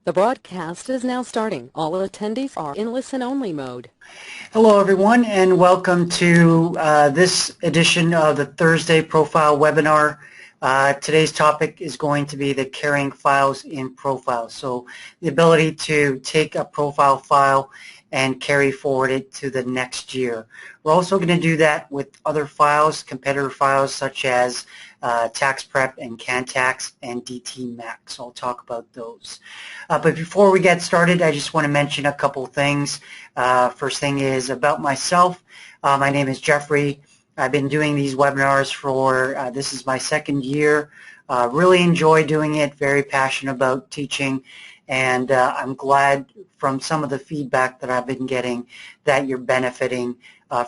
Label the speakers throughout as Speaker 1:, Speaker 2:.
Speaker 1: The broadcast is now starting. All attendees are in listen-only mode.
Speaker 2: Hello everyone and welcome to this edition of the Thursday Profile webinar. Today's topic is going to be the carrying files in ProFile. So the ability to take a profile file and carry forward it to the next year. We're also going to do that with other files, competitor files such as Taxprep and Cantax and DTMax. I'll talk about those. But before we get started, I just want to mention a couple things. First thing is about myself. My name is Jeffrey. I've been doing these webinars for, this is my second year. Really enjoy doing it, very passionate about teaching, and I'm glad from some of the feedback that I've been getting that you're benefiting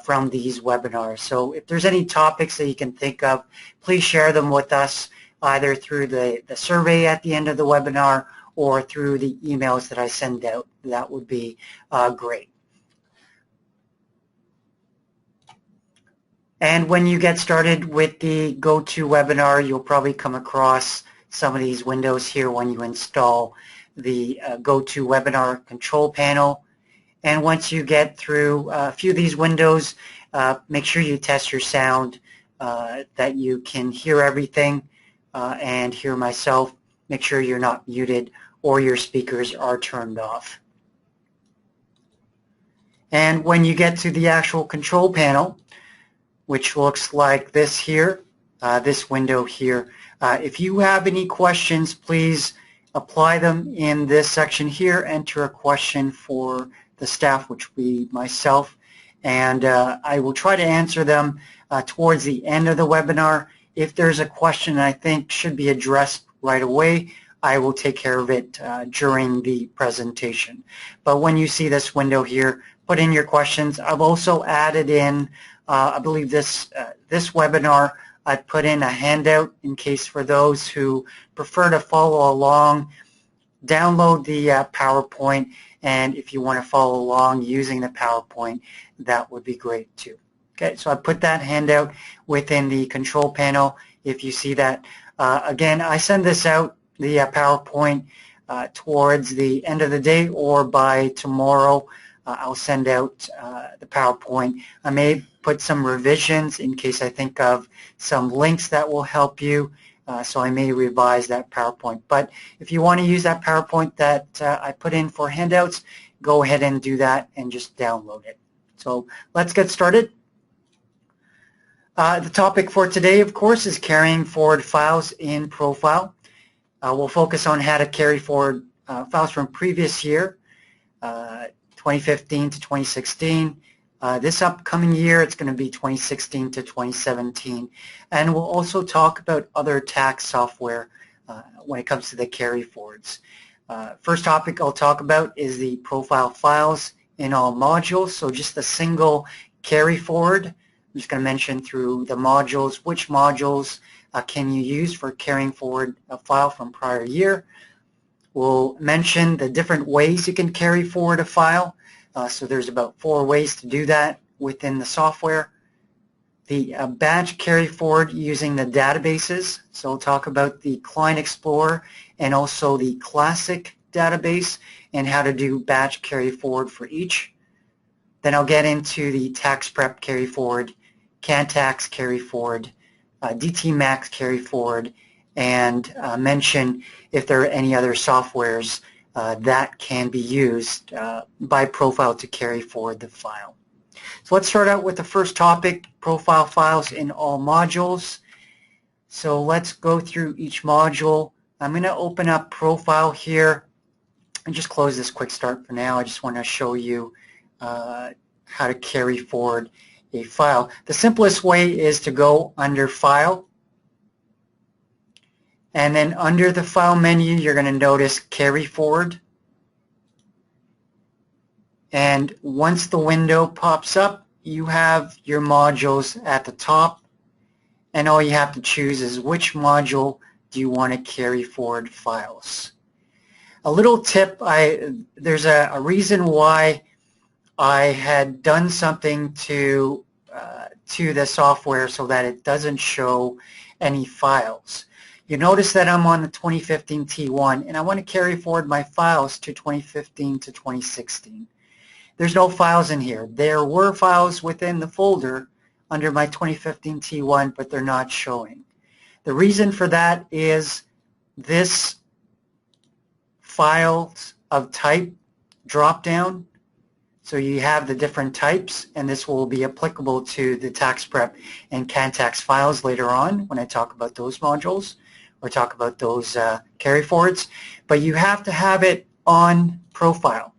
Speaker 2: from these webinars. So if there's any topics that you can think of, please share them with us either through the survey at the end of the webinar or through the emails that I send out. That would be great. And when you get started with the GoToWebinar, you'll probably come across some of these windows here when you install the GoToWebinar control panel. And once you get through a few of these windows, make sure you test your sound, that you can hear everything and hear myself. Make sure you're not muted or your speakers are turned off. And when you get to the actual control panel, which looks like this here, this window here, if you have any questions, please apply them in this section here. Enter a question for the staff, which will be myself, and I will try to answer them towards the end of the webinar. If there's a question I think should be addressed right away, I will take care of it during the presentation. But when you see this window here, put in your questions. I've also added in, I believe this webinar, I put in a handout in case for those who prefer to follow along. Download the PowerPoint, and if you want to follow along using the PowerPoint, that would be great too. Okay, so I put that handout within the control panel. If you see that, again, I send this out, the PowerPoint, towards the end of the day or by tomorrow. I'll send out the PowerPoint. I may put some revisions in case I think of some links that will help you. So I may revise that PowerPoint. But if you want to use that PowerPoint that I put in for handouts, go ahead and do that and just download it. So let's get started. The topic for today, of course, is carrying forward files in ProFile. We'll focus on how to carry forward files from previous year, 2015 to 2016. This upcoming year, it's going to be 2016 to 2017. And we'll also talk about other tax software when it comes to the carry forwards. First topic I'll talk about is the profile files in all modules. So just a single carry forward. I'm just going to mention through the modules, which modules can you use for carrying forward a file from prior year. We'll mention the different ways you can carry forward a file. So there's about 4 ways to do that within the software. The batch carry forward using the databases. So we'll talk about the Client Explorer and also the Classic database and how to do batch carry forward for each. Then I'll get into the Taxprep carry forward, Cantax carry forward, DTMax carry forward, and mention if there are any other softwares that can be used by ProFile to carry forward the file. So let's start out with the first topic, profile files in all modules. So let's go through each module. I'm going to open up ProFile here and just close this quick start for now. I just want to show you how to carry forward a file. The simplest way is to go under File, and then under the File menu, you're going to notice Carry Forward. And once the window pops up, you have your modules at the top. And all you have to choose is which module do you want to carry forward files. A little tip, there's a reason why I had done something to the software so that it doesn't show any files. You notice that I'm on the 2015 T1 and I want to carry forward my files to 2015 to 2016. There's no files in here. There were files within the folder under my 2015 T1, but they're not showing. The reason for that is this files of type drop down. So you have the different types, and this will be applicable to the Taxprep and Cantax files later on when I talk about those modules or talk about those carry forwards. But you have to have it on ProFile.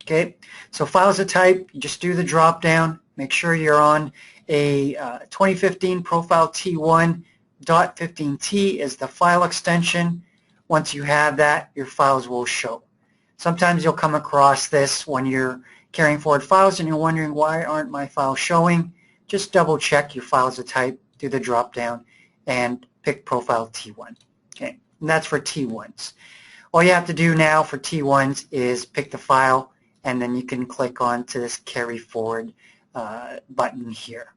Speaker 2: Okay, so files of type, you just do the drop down. Make sure you're on a 2015 ProFile T1. .15t is the file extension. Once you have that, your files will show. Sometimes you'll come across this when you're carrying forward files and you're wondering why aren't my files showing. Just double check your files of type, do the drop down, and pick ProFile T1. Okay, and that's for T1s. All you have to do now for T1s is pick the file, and then you can click on to this carry forward button here.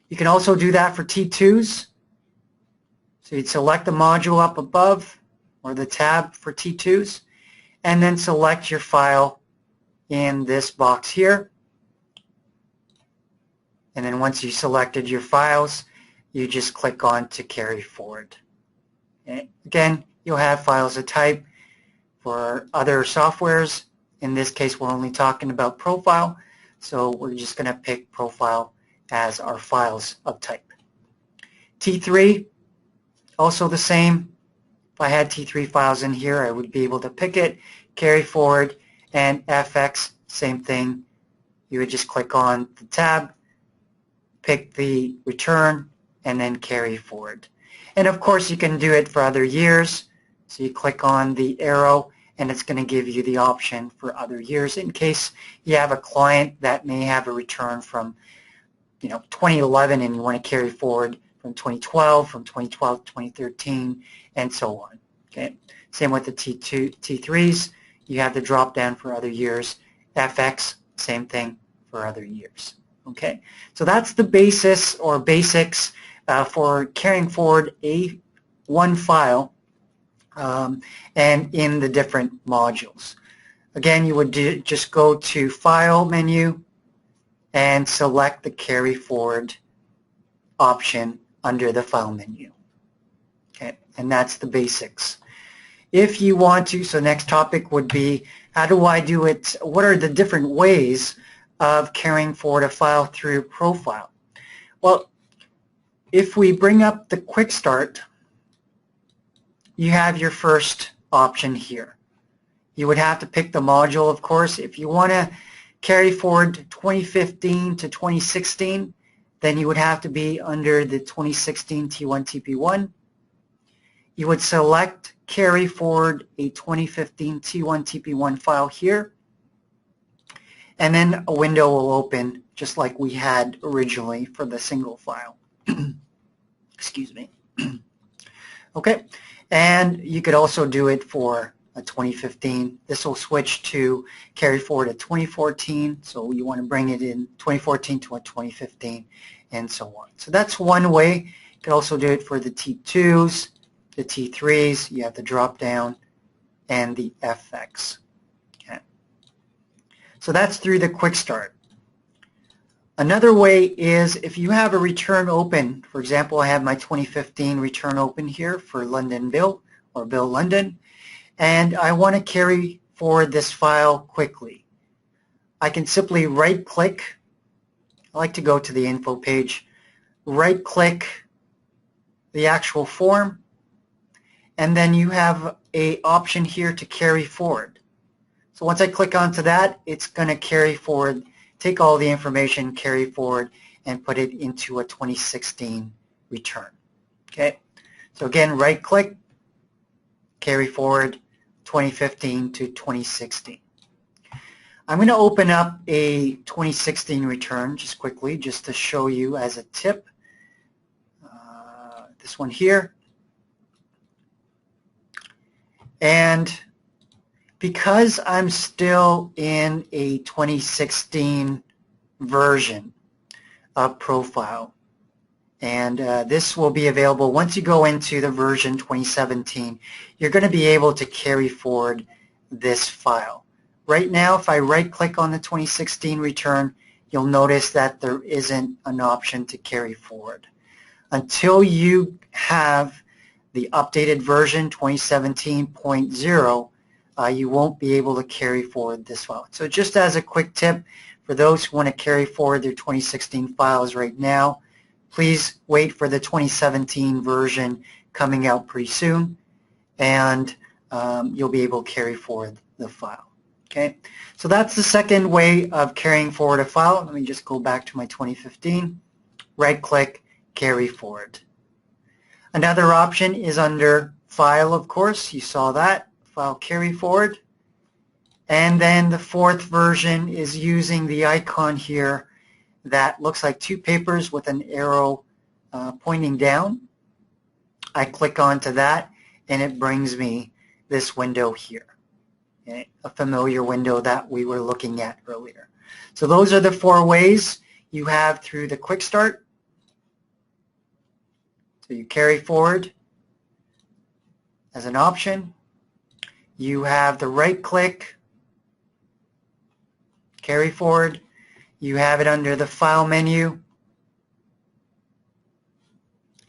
Speaker 2: You can also do that for T2s. So you'd select the module up above or the tab for T2s and then select your file in this box here. And then once you selected your files, you just click on to carry forward. Okay. Again, you'll have files of type for other softwares. In this case, we're only talking about ProFile, so we're just going to pick ProFile as our files of type. T3, also the same. If I had T3 files in here, I would be able to pick it, carry forward, and FX, same thing. You would just click on the tab, pick the return, and then carry forward. And of course, you can do it for other years. So you click on the arrow, and it's going to give you the option for other years in case you have a client that may have a return from 2011 and you want to carry forward from 2012, from 2012 to 2013, and so on. Okay. Same with the T3s. You have the drop down for other years. FX, same thing for other years. Okay. So that's the basis or basics for carrying forward one file and in the different modules. Again, you would just go to File menu and select the carry forward option under the file menu. Okay, and that's the basics. If you want to, so next topic would be how do I do it, what are the different ways of carrying forward a file through ProFile? Well, if we bring up the quick start, you have your first option here. You would have to pick the module, of course. If you want to carry forward 2015 to 2016, then you would have to be under the 2016 T1 TP1. You would select carry forward a 2015 T1 TP1 file here, and then a window will open just like we had originally for the single file. Excuse me. Okay, and you could also do it for a 2015. This will switch to carry forward a 2014, so you want to bring it in 2014 to a 2015 and so on. So that's one way. You can also do it for the T2s, the T3s, you have the drop down, and the FX. Okay. So that's through the quick start. Another way is if you have a return open, for example, I have my 2015 return open here for London Bill or Bill London, and I want to carry forward this file quickly. I can simply right-click. I like to go to the info page, right-click the actual form, and then you have an option here to carry forward. So once I click onto that, it's going to carry forward, take all the information, carry forward, and put it into a 2016 return. Okay. So again, right-click, carry forward 2015 to 2016. I'm going to open up a 2016 return just quickly, just to show you as a tip. This one here. And because I'm still in a 2016 version of ProFile, And this will be available once you go into the version 2017. You're going to be able to carry forward this file. Right now, if I right-click on the 2016 return, you'll notice that there isn't an option to carry forward. Until you have the updated version 2017.0, you won't be able to carry forward this file. So just as a quick tip, for those who want to carry forward their 2016 files right now, please wait for the 2017 version coming out pretty soon, and you'll be able to carry forward the file. Okay, so that's the second way of carrying forward a file. Let me just go back to my 2015, right-click, carry forward. Another option is under File, of course. You saw that, File Carry Forward. And then the fourth version is using the icon here that looks like two papers with an arrow pointing down. I click onto that and it brings me this window here, okay? A familiar window that we were looking at earlier. So those are the four ways you have through the Quick Start. So you carry forward as an option. You have the right click, carry forward. You have it under the File menu.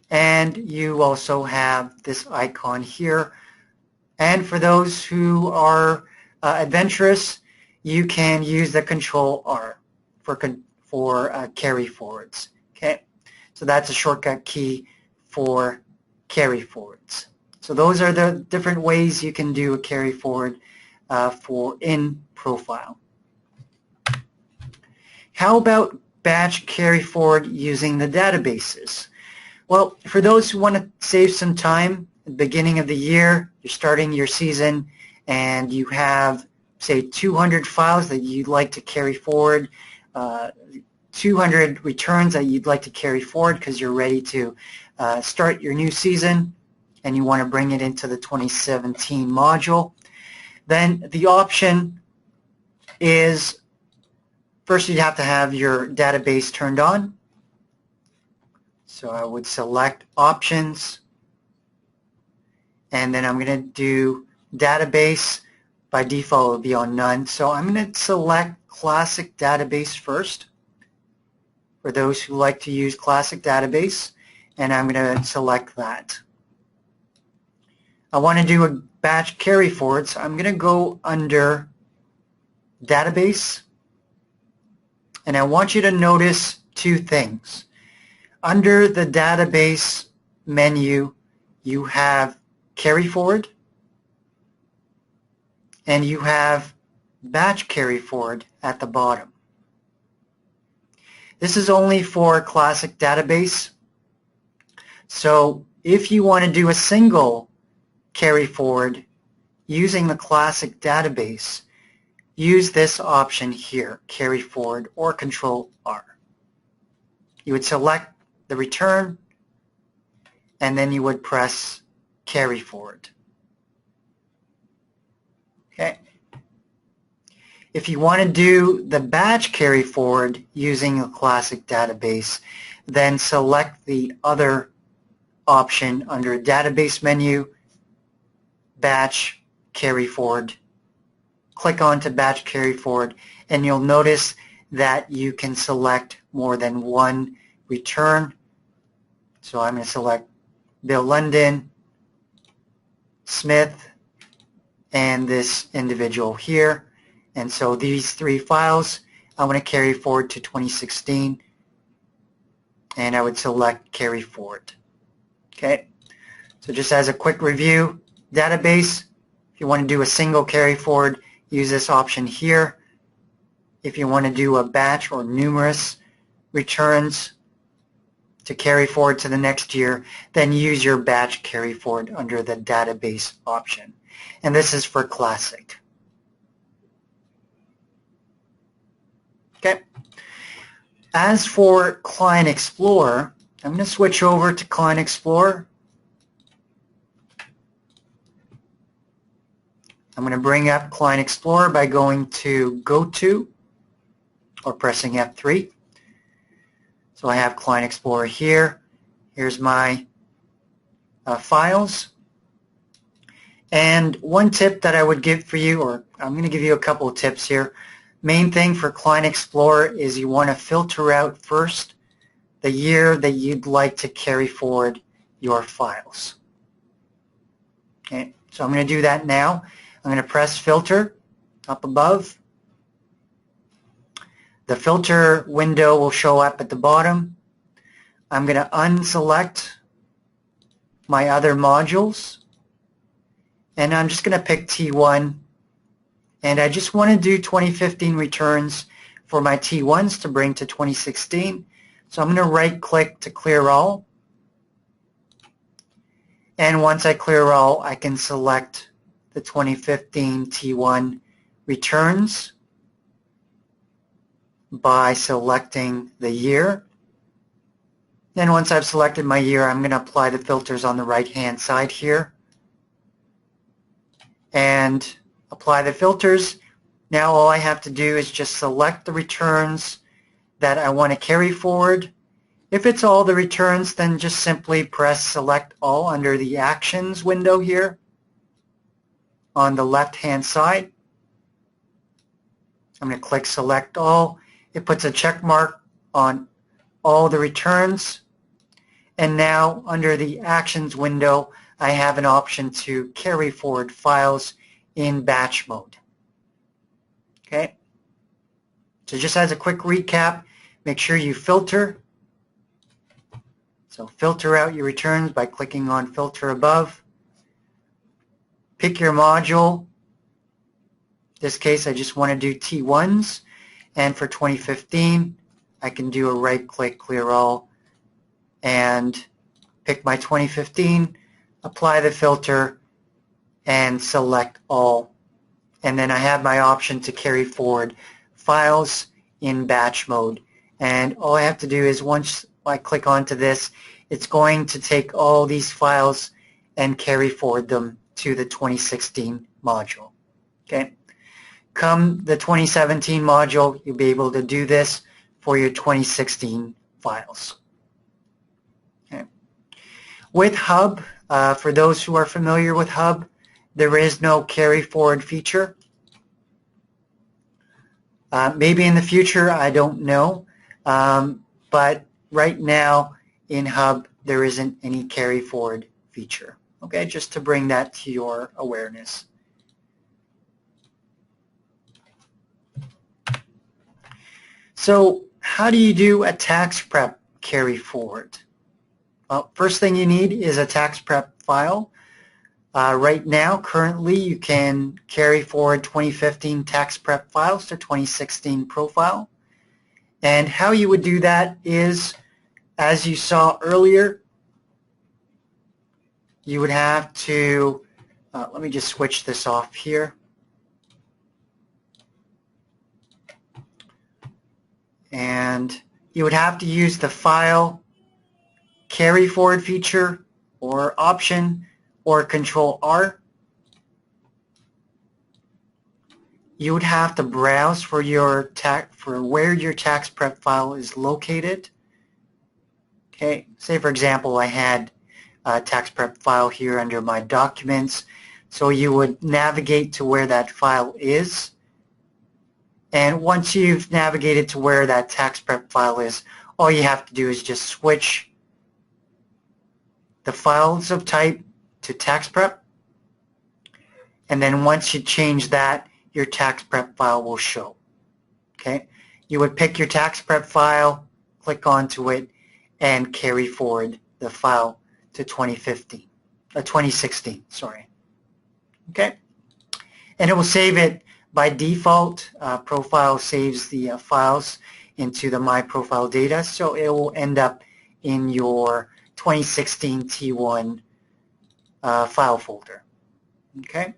Speaker 2: And you also have this icon here. And for those who are adventurous, you can use the Control R for carry forwards. Okay, so that's a shortcut key for carry forwards. So those are the different ways you can do a carry forward in ProFile. How about batch carry forward using the databases? Well, for those who want to save some time at the beginning of the year, you're starting your season and you have, say, 200 files that you'd like to carry forward, 200 returns that you'd like to carry forward because you're ready to start your new season and you want to bring it into the 2017 module, then the option is, first you'd have to have your database turned on. So I would select Options, and then I'm going to do Database. By default, it will be on None. So I'm going to select Classic Database first, for those who like to use Classic Database, and I'm going to select that. I want to do a batch carry forward, so I'm going to go under Database, and I want you to notice two things. Under the Database menu, you have Carry Forward, and you have Batch Carry Forward at the bottom. This is only for Classic Database, so if you want to do a single carry forward using the Classic Database, use this option here, Carry Forward or Control R. You would select the return and then you would press Carry Forward. Okay. If you want to do the batch carry forward using the Classic Database, then select the other option under Database menu, Batch Carry Forward. Click on to Batch Carry Forward, and you'll notice that you can select more than one return. So I'm going to select Bill London, Smith, and this individual here. And so these three files I want to carry forward to 2016, and I would select Carry Forward. Okay, so just as a quick review, database, if you want to do a single carry forward, use this option here. If you want to do a batch or numerous returns to carry forward to the next year, then use your batch carry forward under the database option. And this is for Classic. Okay. As for Client Explorer, I'm going to switch over to Client Explorer. I'm going to bring up Client Explorer by going to Go To or pressing F3. So I have Client Explorer here. Here's my files. And one tip that I would give for you, or I'm going to give you a couple of tips here. Main thing for Client Explorer is you want to filter out first the year that you'd like to carry forward your files. Okay, so I'm going to do that now. I'm going to press Filter up above. The filter window will show up at the bottom. I'm going to unselect my other modules. And I'm just going to pick T1. And I just want to do 2015 returns for my T1s to bring to 2016. So I'm going to right-click to clear all. And once I clear all, I can select the 2015 T1 returns by selecting the year. Then once I've selected my year, I'm going to apply the filters on the right-hand side here and apply the filters. Now all I have to do is just select the returns that I want to carry forward. If it's all the returns, then just simply press Select All under the Actions window here on the left-hand side. I'm going to click Select All. It puts a check mark on all the returns. And now under the Actions window, I have an option to carry forward files in batch mode. Okay? So just as a quick recap, make sure you filter. So filter out your returns by clicking on Filter above. Pick your module. In this case, I just want to do T1s. And for 2015, I can do a right-click, clear all, and pick my 2015, apply the filter, and select all. And then I have my option to carry forward files in batch mode. And all I have to do is once I click onto this, it's going to take all these files and carry forward them to the 2016 module. Okay. Come the 2017 module, you'll be able to do this for your 2016 files. Okay. With Hub, for those who are familiar with Hub, there is no carry forward feature. Maybe in the future, I don't know. But right now in Hub, there isn't any carry forward feature. Okay, just to bring that to your awareness. So how do you do a tax prep carry forward? Well, first thing you need is a tax prep file. Right now, currently, you can carry forward 2015 tax prep files to 2016 ProFile. And how you would do that is, as you saw earlier, you would have to, let me just switch this off here. And you would have to use the File, Carry Forward feature, or Option, or Control R. You would have to browse for your where your tax prep file is located. Okay, say for example I had a tax prep file here under my documents, so you would navigate to where that file is. And once you've navigated to where that tax prep file is, all you have to do is just switch the files of type to tax prep. And then once you change that, your tax prep file will show. Okay? You would pick your tax prep file, click onto it, and carry forward the file to 2016, sorry. Okay? And it will save it by default. ProFile saves the files into the My Profile data, so it will end up in your 2016 T1 file folder. Okay?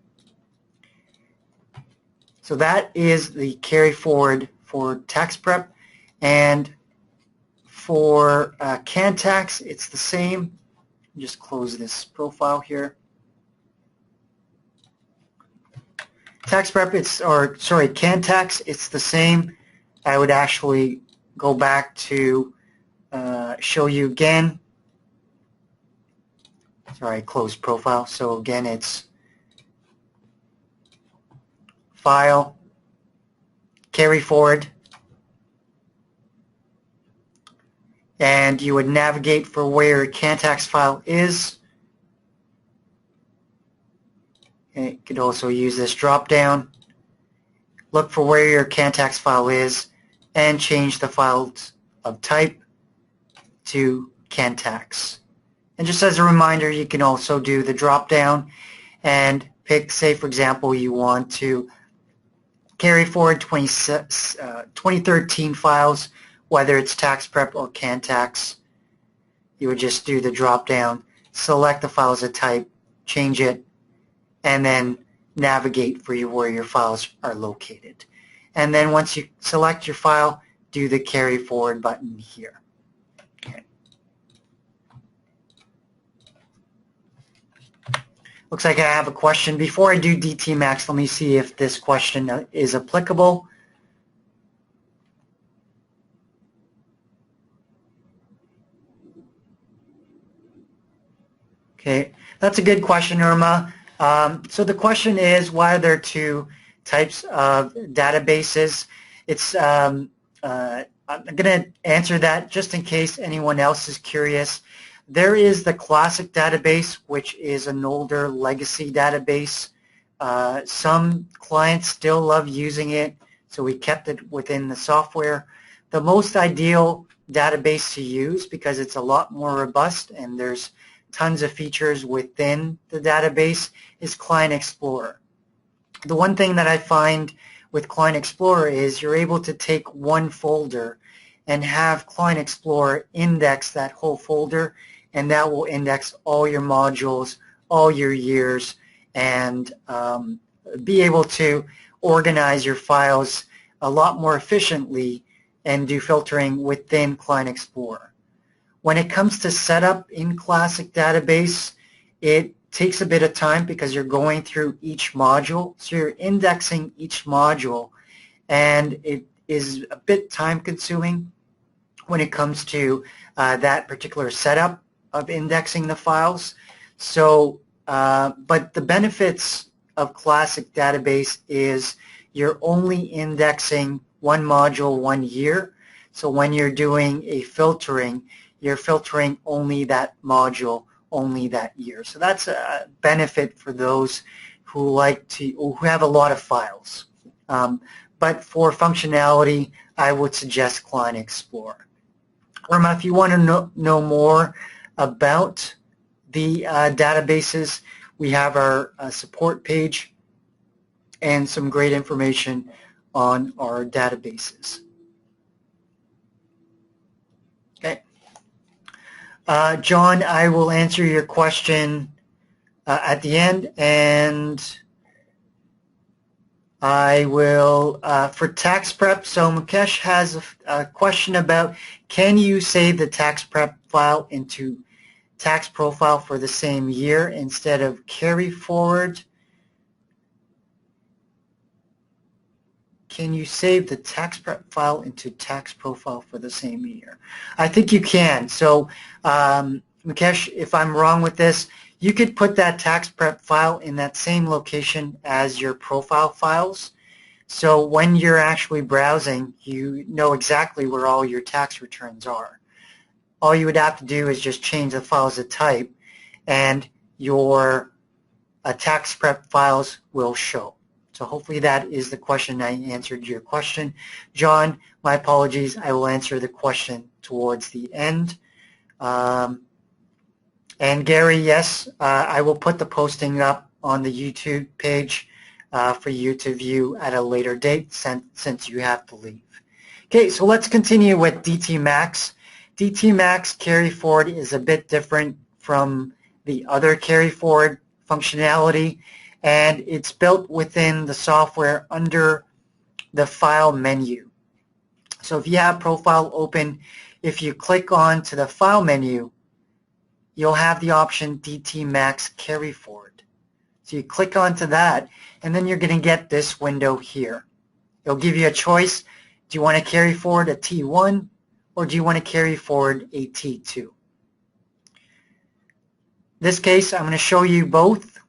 Speaker 2: So that is the carry forward for tax prep. And for Cantax, it's the same. Just close this profile here. Cantax, it's the same. I would actually go back to show you again. sorry, close profile. So again, it's File, Carry Forward, and you would navigate for where your Cantax file is. And you could also use this drop down. Look for where your Cantax file is and change the files of type to Cantax. And just as a reminder, you can also do the drop down and pick, say for example, you want to carry forward 2013 files, whether it's Taxprep or Cantax. You would just do the drop down, select the files of type, change it, and then navigate for where your files are located. And then once you select your file, do the carry forward button here. Okay. Looks like I have a question. Before I do DTMax, let me see if this question is applicable. Okay, that's a good question, Irma. So the question is, why are there two types of databases? I'm going to answer that just in case anyone else is curious. There is the classic database, which is an older legacy database. Some clients still love using it, so we kept it within the software. The most ideal database to use, because it's a lot more robust and there's tons of features within the database, is Client Explorer. The one thing that I find with Client Explorer is you're able to take one folder and have Client Explorer index that whole folder, and that will index all your modules, all your years, and be able to organize your files a lot more efficiently and do filtering within Client Explorer. When it comes to setup in Classic Database, it takes a bit of time because you're going through each module. So you're indexing each module, and it is a bit time consuming when it comes to that particular setup of indexing the files. So, but the benefits of Classic Database is you're only indexing one module 1 year. So when you're doing a filtering, you're filtering only that module, only that year. So that's a benefit for those who have a lot of files. But for functionality, I would suggest Client Explorer. Irma, if you want to know more about the databases, we have our support page and some great information on our databases. Okay. John, I will answer your question at the end, and I will, for Taxprep, so Mukesh has a question about, can you save the Taxprep file into tax profile for the same year instead of carry forward? Can you save the Taxprep file into tax profile for the same year? I think you can. So Mukesh, if I'm wrong with this, you could put that Taxprep file in that same location as your profile files. So when you're actually browsing, you know exactly where all your tax returns are. All you would have to do is just change the files of type, and your Taxprep files will show. So hopefully that is the question. I answered your question. John, my apologies. I will answer the question towards the end. And Gary, yes, I will put the posting up on the YouTube page for you to view at a later date since you have to leave. Okay, so let's continue with DTMax. DTMax carry forward is a bit different from the other carry forward functionality, and it's built within the software under the file menu. So if you have ProFile open, if you click on to the file menu, you'll have the option DTMax carry forward. So you click onto that, and then you're going to get this window here. It'll give you a choice. Do you want to carry forward a T1, or do you want to carry forward a T2? this case, I'm going to show you both.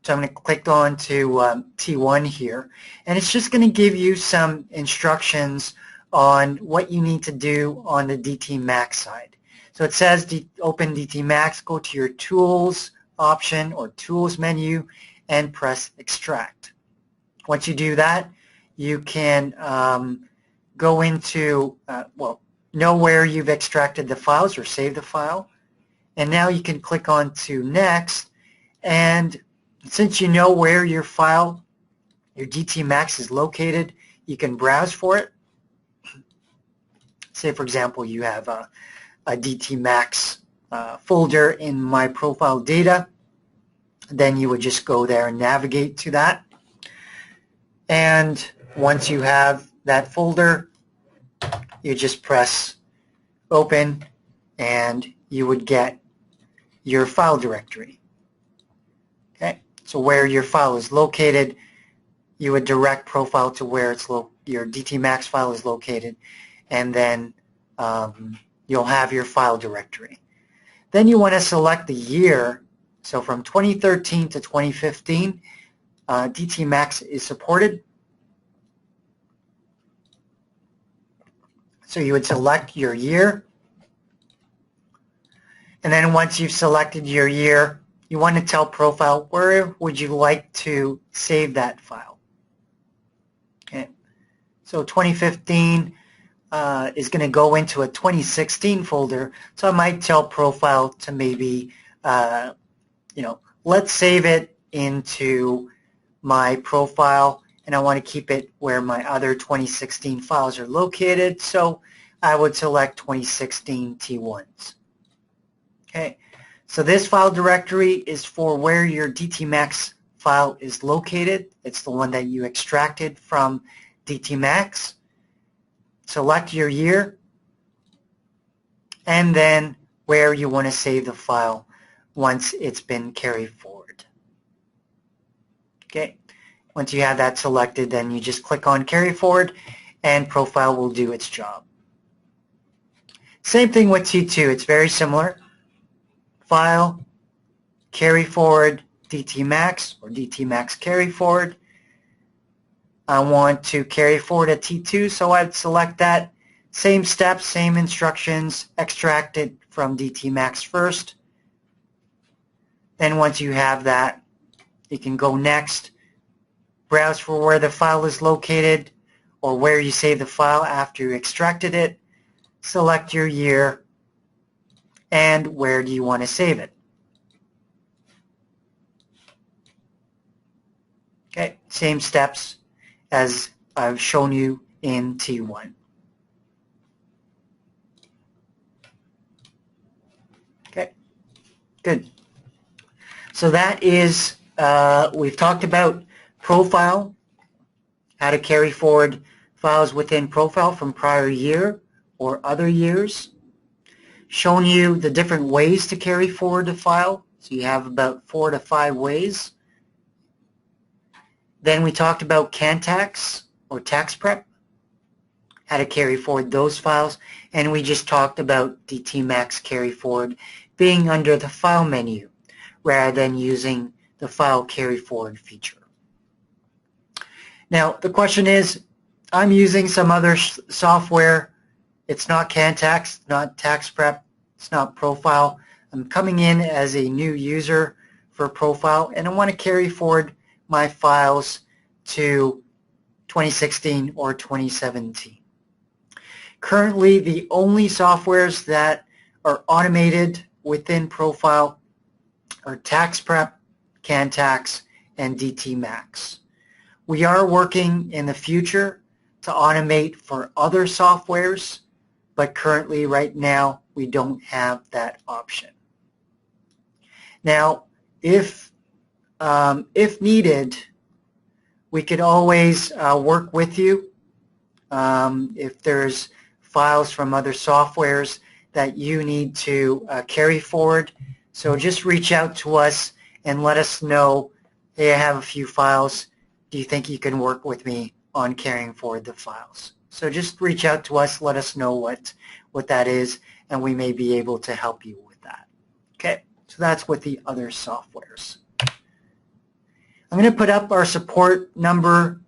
Speaker 2: So I'm going to click on to T1 here, and it's just going to give you some instructions on what you need to do on the DTMax side. So it says open DTMax, go to your Tools option or Tools menu, and press Extract. Once you do that, you can go into, know where you've extracted the files or saved the file. And now you can click on to Next, and since you know where your file, your DTMax is located, you can browse for it. Say, for example, you have a DTMax folder in My Profile Data. Then you would just go there and navigate to that. And once you have that folder, you just press Open, and you would get your file directory. Okay, so where your file is located, you would direct ProFile to where your DTMax file is located, and then you'll have your file directory. Then you want to select the year. So from 2013 to 2015, DTMax is supported. So you would select your year. And then once you've selected your year, you want to tell ProFile where would you like to save that file. Okay. So 2015 is going to go into a 2016 folder. So I might tell ProFile to maybe, let's save it into my profile, and I want to keep it where my other 2016 files are located. So I would select 2016 T1s. Okay, so this file directory is for where your DTMax file is located. It's the one that you extracted from DTMax. Select your year, and then where you want to save the file once it's been carried forward. Okay, once you have that selected, then you just click on Carry Forward, and ProFile will do its job. Same thing with T2. It's very similar. File, Carry Forward, DTMax, or DTMax Carry Forward. I want to carry forward a T2, so I'd select that. Same steps, same instructions, extract it from DTMax first. Then once you have that, you can go next, browse for where the file is located or where you save the file after you extracted it, select your year, and where do you want to save it. Okay, same steps as I've shown you in T1. Okay, good. So that is, we've talked about ProFile, how to carry forward files within ProFile from prior year or other years. Shown you the different ways to carry forward a file. So you have about 4 to 5 ways. Then we talked about Cantax or Taxprep, how to carry forward those files, and we just talked about DTMax carry forward being under the File menu rather than using the File carry forward feature. Now the question is, I'm using some other software. It's not Cantax, not Taxprep, it's not ProFile. I'm coming in as a new user for ProFile, and I want to carry forward my files to 2016 or 2017. Currently, the only softwares that are automated within ProFile are Taxprep, Cantax, and DTMax. We are working in the future to automate for other softwares, but currently, right now, we don't have that option. Now, if needed, we could always work with you if there's files from other softwares that you need to carry forward. So just reach out to us and let us know, hey, I have a few files. Do you think you can work with me on carrying forward the files? So just reach out to us, let us know what that is, and we may be able to help you with that. Okay. So that's with the other softwares. I'm going to put up our support number.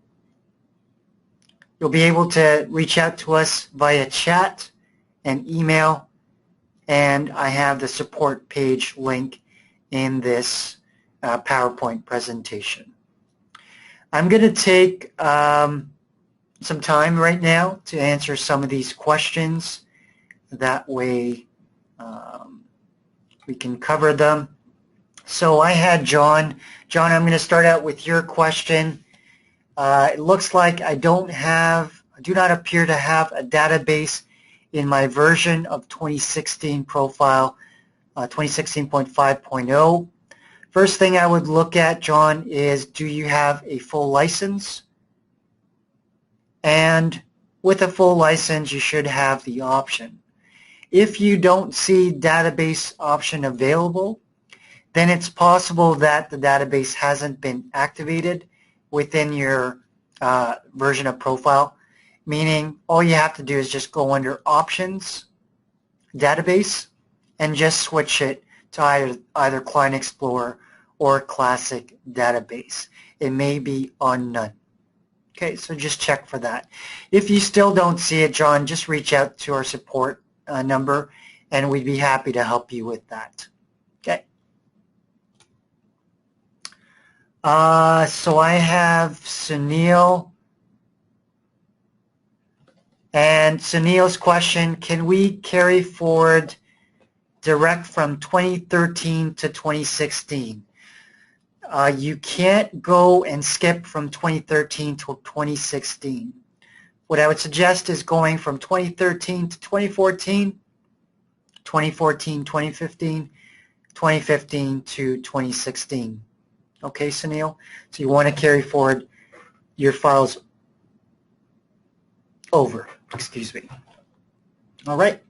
Speaker 2: You'll be able to reach out to us via chat and email, and I have the support page link in this PowerPoint presentation. I'm going to take some time right now to answer some of these questions. That way we can cover them. So I had John. John, I'm going to start out with your question. It looks like I do not appear to have a database in my version of 2016 ProFile 2016.5.0. First thing I would look at, John, is do you have a full license? And with a full license, you should have the option. If you don't see database option available, then it's possible that the database hasn't been activated within your version of ProFile, meaning all you have to do is just go under Options, Database, and just switch it to either Client Explorer or Classic Database. It may be on None. Okay, so just check for that. If you still don't see it, John, just reach out to our support number, and we'd be happy to help you with that. Okay. So I have Sunil. And Sunil's question, can we carry forward direct from 2013 to 2016? You can't go and skip from 2013 to 2016. What I would suggest is going from 2013 to 2014, 2014, 2015, 2015 to 2016. Okay, Sunil? So you want to carry forward your files over. Excuse me. All right.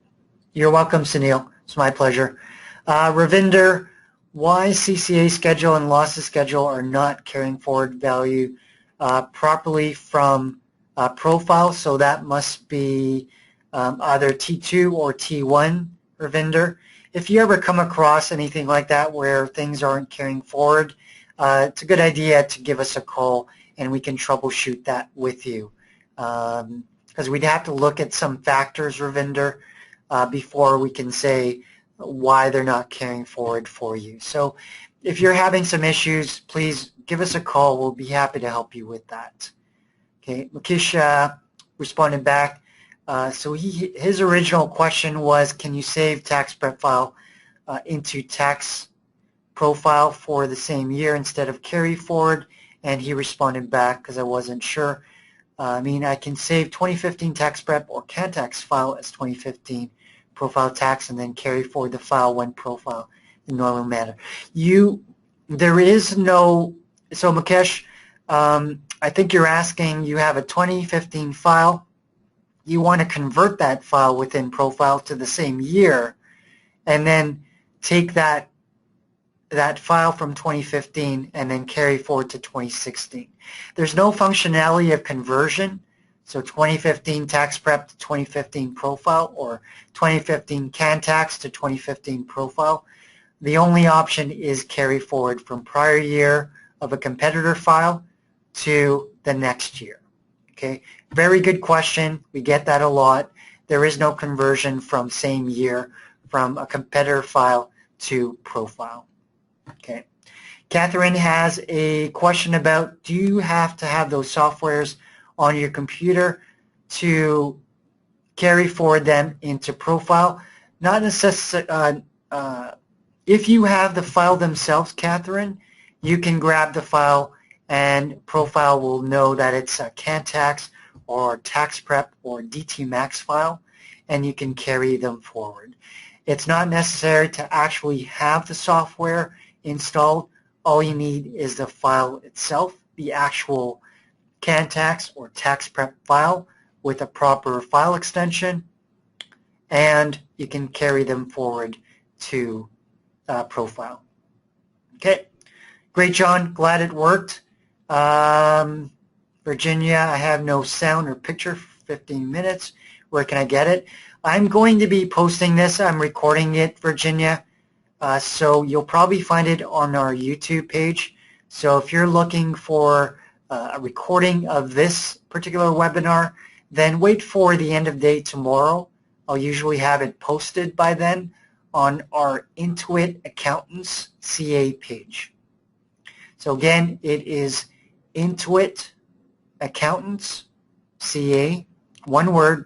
Speaker 2: You're welcome, Sunil. It's my pleasure. Ravinder, why CCA schedule and losses schedule are not carrying forward value properly from ProFile, so that must be either T2 or T1, Ravinder. If you ever come across anything like that where things aren't carrying forward, it's a good idea to give us a call and we can troubleshoot that with you. Because we'd have to look at some factors, Ravinder, before we can say why they're not carrying forward for you. So if you're having some issues, please give us a call. We'll be happy to help you with that. Okay, Mukesh responded back. So his original question was, can you save Taxprep file into Tax ProFile for the same year instead of Carryforward? And he responded back because I wasn't sure. I can save 2015 Taxprep or Cantax file as 2015 ProFile tax and then carry forward the file when ProFile in normal manner. There is no, so Mukesh, I think you're asking, you have a 2015 file, you want to convert that file within ProFile to the same year and then take that file from 2015 and then carry forward to 2016. There's no functionality of conversion, so 2015 Taxprep to 2015 ProFile or 2015 Cantax to 2015 ProFile. The only option is carry forward from prior year of a competitor file to the next year. Okay, very good question. We get that a lot. There is no conversion from same year from a competitor file to ProFile. Okay. Catherine has a question about, do you have to have those softwares on your computer to carry forward them into ProFile? Not necessarily. If you have the file themselves, Catherine, you can grab the file and ProFile will know that it's a Cantax or Taxprep or DTMax file, and you can carry them forward. It's not necessary to actually have the software installed. All you need is the file itself, the actual Cantax or Taxprep file with a proper file extension, and you can carry them forward to ProFile. Okay, great, John. Glad it worked. Virginia, I have no sound or picture for 15 minutes. Where can I get it? I'm going to be posting this. I'm recording it, Virginia. So you'll probably find it on our YouTube page. So if you're looking for a recording of this particular webinar, then wait for the end of day tomorrow. I'll usually have it posted by then on our Intuit Accountants CA page. So again, it is Intuit Accountants CA, one word,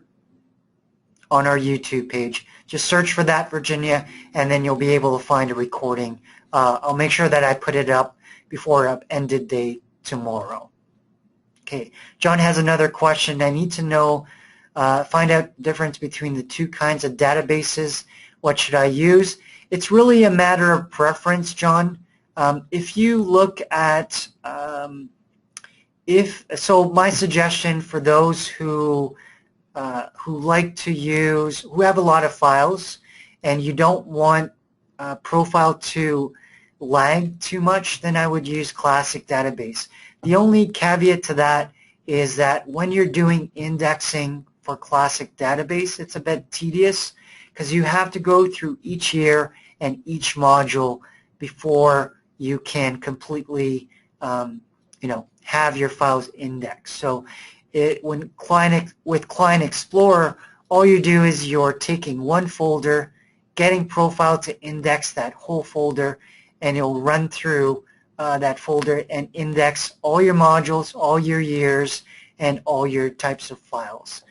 Speaker 2: on our YouTube page. Just search for that, Virginia, and then you'll be able to find a recording. I'll make sure that I put it up before ended day tomorrow. Okay, John has another question. I need to know, find out the difference between the two kinds of databases. What should I use? It's really a matter of preference, John. If you look at, so my suggestion for those who like to use, who have a lot of files and you don't want ProFile to lag too much, then I would use Classic Database. The only caveat to that is that when you're doing indexing for Classic Database, it's a bit tedious because you have to go through each year and each module before you can completely have your files indexed. So with Client Explorer, all you do is you're taking one folder, getting ProFile to index that whole folder, and it'll run through that folder and index all your modules, all your years, and all your types of files.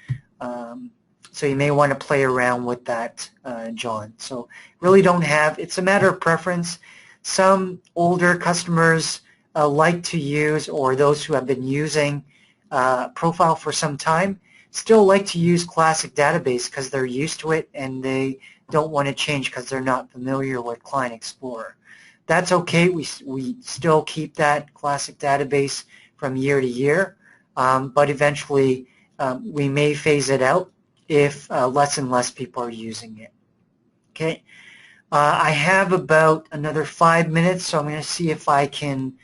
Speaker 2: So you may want to play around with that, John. So really don't have, it's a matter of preference. Some older customers like to use, or those who have been using ProFile for some time, still like to use Classic Database because they're used to it and they don't want to change because they're not familiar with Client Explorer. That's okay. We still keep that Classic Database from year to year, but eventually we may phase it out if less and less people are using it. Okay. I have about another 5 minutes, so I'm going to see if I can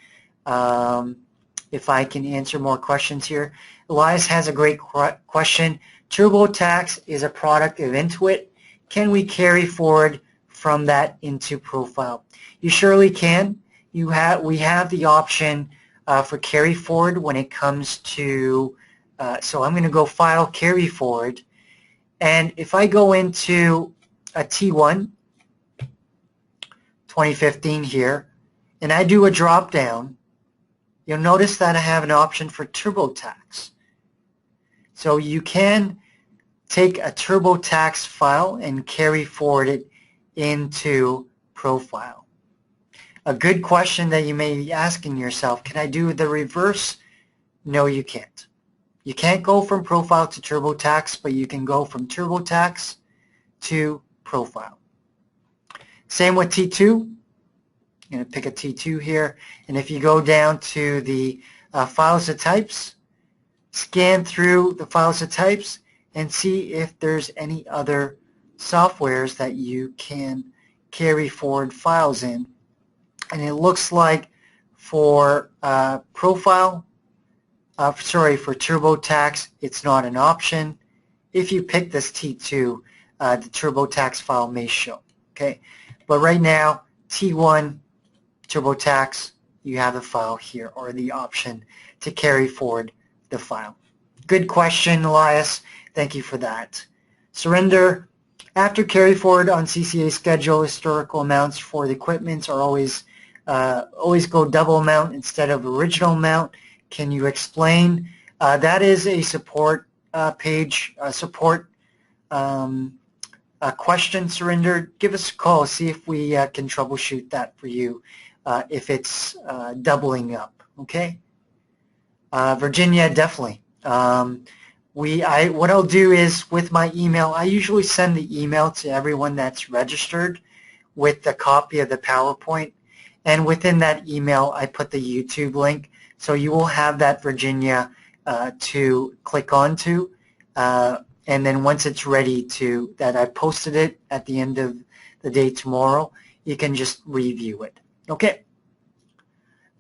Speaker 2: answer more questions here. Elias has a great question. TurboTax is a product of Intuit. Can we carry forward from that into ProFile? You surely can. We have the option for carry forward when it comes to, so I'm going to go File, Carry Forward, and if I go into a T1 2015 here, and I do a drop down, you'll notice that I have an option for TurboTax. So you can take a TurboTax file and carry forward it into ProFile. A good question that you may be asking yourself, can I do the reverse? No, you can't. You can't go from ProFile to TurboTax, but you can go from TurboTax to ProFile. Same with T2. I'm going to pick a T2 here, and if you go down to the files of types, scan through the files of types and see if there's any other softwares that you can carry forward files in. And it looks like for ProFile, for TurboTax, it's not an option. If you pick this T2, the TurboTax file may show. Okay, but right now, T1, TurboTax, you have the file here, or the option to carry forward the file. Good question, Elias. Thank you for that. Surrender. After carry forward on CCA schedule, historical amounts for the equipments are always go double amount instead of original amount. Can you explain? That is a support page, support question, Surrender. Give us a call, see if we can troubleshoot that for you if it's doubling up, okay? Virginia, definitely. What I'll do is with my email, I usually send the email to everyone that's registered with the copy of the PowerPoint, and within that email I put the YouTube link, so you will have that, Virginia, to click onto, and then once it's ready that I posted it at the end of the day tomorrow, you can just review it. Okay.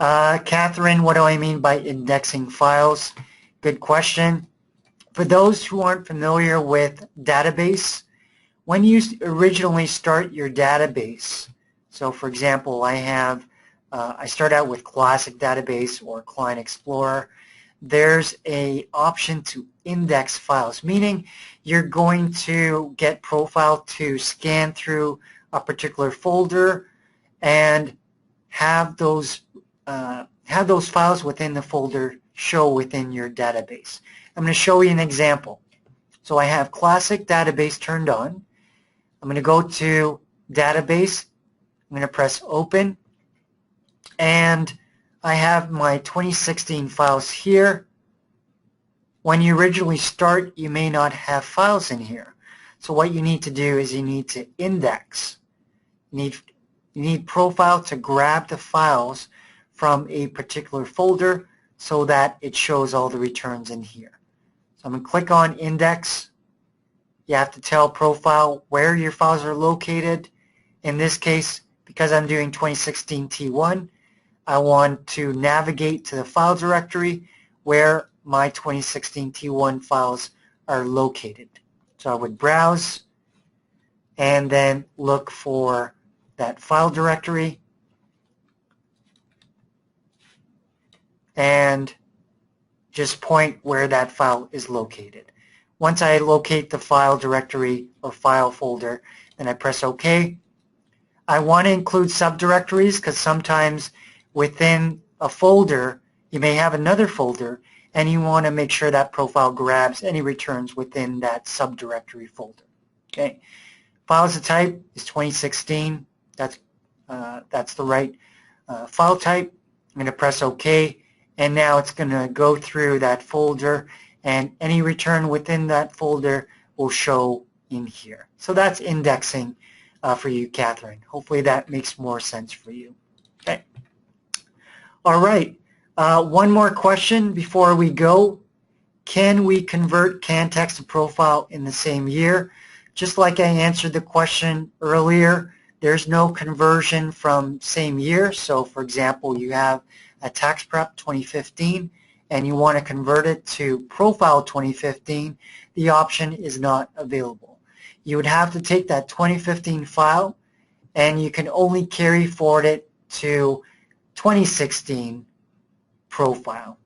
Speaker 2: Catherine, what do I mean by indexing files? Good question. For those who aren't familiar with database, when you originally start your database, So for example, I start out with Classic Database or Client Explorer. There's a option to index files, meaning you're going to get ProFile to scan through a particular folder and have those files within the folder show within your database. I'm going to show you an example. So I have Classic Database turned on. I'm going to go to Database. I'm going to press Open, and I have my 2016 files here. When you originally start, you may not have files in here. So what you need to do is you need to index. You need ProFile to grab the files from a particular folder so that it shows all the returns in here. So I'm going to click on Index. You have to tell ProFile where your files are located. In this case, because I'm doing 2016 T1, I want to navigate to the file directory where my 2016 T1 files are located. So I would browse and then look for that file directory and just point where that file is located. Once I locate the file directory or file folder, then I press OK. I want to include subdirectories because sometimes within a folder you may have another folder and you want to make sure that ProFile grabs any returns within that subdirectory folder. Okay. File as a type is 2016. That's the right file type. I'm going to press OK, and now it's going to go through that folder, and any return within that folder will show in here. So that's indexing for you, Catherine. Hopefully that makes more sense for you. Okay. All right. One more question before we go. Can we convert Cantax to ProFile in the same year? Just like I answered the question earlier, there's no conversion from same year. So for example, you have a Taxprep 2015 and you want to convert it to ProFile 2015, the option is not available. You would have to take that 2015 file and you can only carry forward it to 2016 ProFile.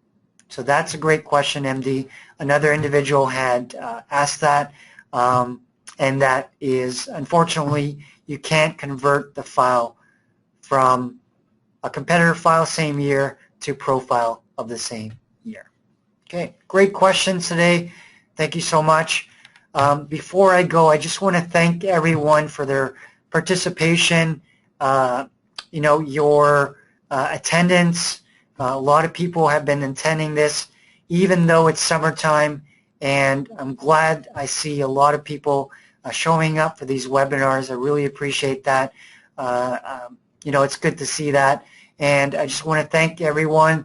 Speaker 2: So that's a great question, MD. Another individual had asked that, and that is, unfortunately, you can't convert the file from a competitor file same year to ProFile of the same year. Okay, great questions today. Thank you so much. Before I go, I just want to thank everyone for their participation, your attendance. A lot of people have been attending this, even though it's summertime, and I'm glad I see a lot of people showing up for these webinars. I really appreciate that. It's good to see that, and I just want to thank everyone.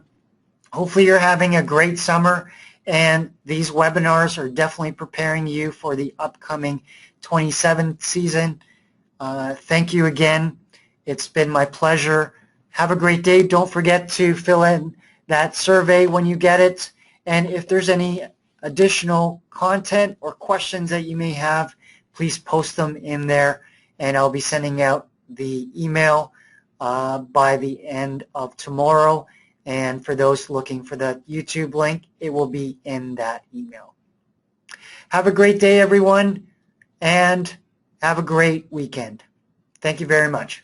Speaker 2: Hopefully you're having a great summer, and these webinars are definitely preparing you for the upcoming 27th season. Thank you again. It's been my pleasure. Have a great day. Don't forget to fill in that survey when you get it. And if there's any additional content or questions that you may have, please post them in there, and I'll be sending out the email by the end of tomorrow. And for those looking for the YouTube link, it will be in that email. Have a great day, everyone, and have a great weekend. Thank you very much.